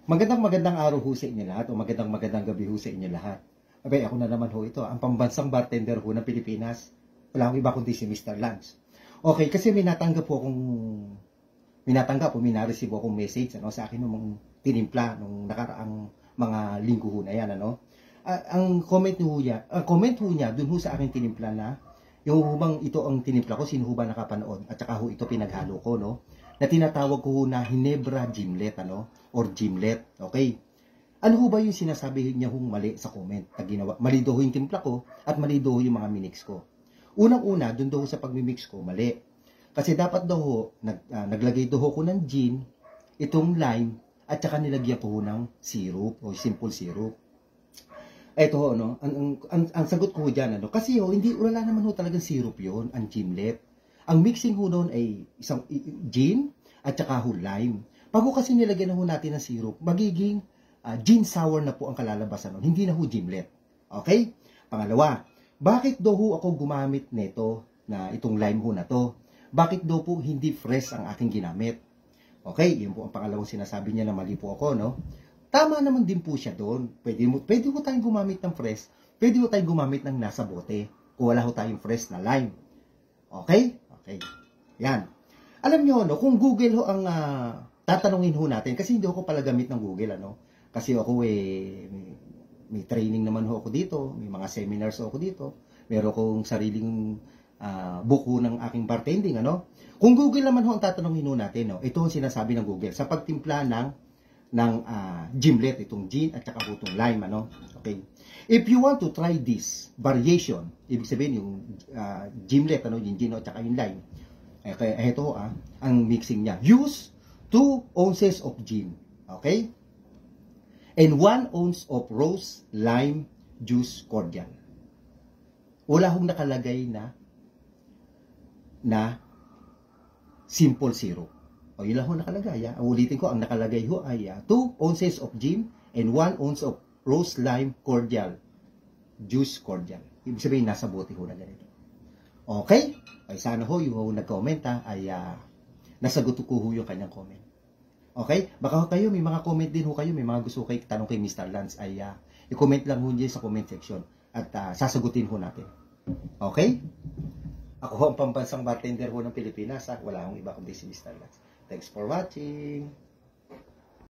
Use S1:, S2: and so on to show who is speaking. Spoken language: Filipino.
S1: Magandang araw ho sa inyo lahat o magandang gabi ho sa inyo lahat. Abay, ako na naman ho ito, ang pambansang bartender ho ng Pilipinas. Wala akong iba kundi si Mr. Lance. Okay, kasi may natanggap o minareceive akong message sa akin nung tinimpla nung nakaraang mga linggo ho na yan, ang comment ho niya dun ho sa akin tinimpla na yung hubang ito ang tinimpla ko, sino ho ba nakapanood at saka ho ito pinaghalo ko, na tinatawag ko na Ginebra Gimlet, or Gimlet, okay? Ano ho ba yung sinasabi niya hong mali sa comment na ginawa? Mali daw yung timpla ko at mali daw yung mga minix ko. Unang-una, dun daw sa pagmimix ko, mali. Kasi dapat daw naglagay daw ko ng gin, itong lime, at saka nilagyan ko ng syrup o simple syrup. Eto ang sagot ko diyan kasi wala naman talagang syrup 'yon, ang gimlet. Ang mixing ho noon ay isang gin at saka lime. Pag kasi nilagyan natin ng syrup, magiging gin sour na po ang kalalabasan noon, hindi na gimlet. Okay? Pangalawa, bakit daw ako gumamit nito na itong lime na to? Bakit daw po hindi fresh ang aking ginamit? Okay, yun po ang pangalawang sinasabi niya na mali po ako, Tama naman din po siya doon. Pwede ko tayong gumamit ng fresh. Pwede ko tayong gumamit ng nasa bote. Kung wala ho tayong fresh na lime. Okay? Okay. Yan. Alam nyo, kung Google ho ang tatanungin ho natin, kasi hindi ako pala gamit ng Google, Kasi ako may training naman ho ako dito. May mga seminars ako dito. Meron akong sariling book ho ng aking bartending, Kung Google naman ho ang tatanungin ho natin, ito ang sinasabi ng Google. Sa pagtimpla ng gimlet, itong gin at saka itong lime, Okay. If you want to try this variation, ibig sabihin yung gimlet, yung gin at saka yung lime, kaya ito ang mixing niya. Use 2 ounces of gin, okay? And 1 ounce of rose lime juice cordial. Wala hong nakalagay na simple syrup. O, yun lang ho nakalagay. Ulitin ko, ang nakalagay ho ay 2 ounces of gin and 1 ounce of rose lime cordial. Juice cordial. Ibig sabihin, nasa bote ho na ganito. Okay? Ay sana ho, yung nag-comment ay nasagot ko ho yung kanyang comment. Okay? Baka kayo, may mga comment din ho kayo, may mga gusto kayo tanong kay Mr. Lance ay i-comment lang ho dyan sa comment section at sasagutin ho natin. Okay? Ako ho ang pambansang bartender ho ng Pilipinas. Wala akong iba kundi si Mr. Lance. Thanks for watching.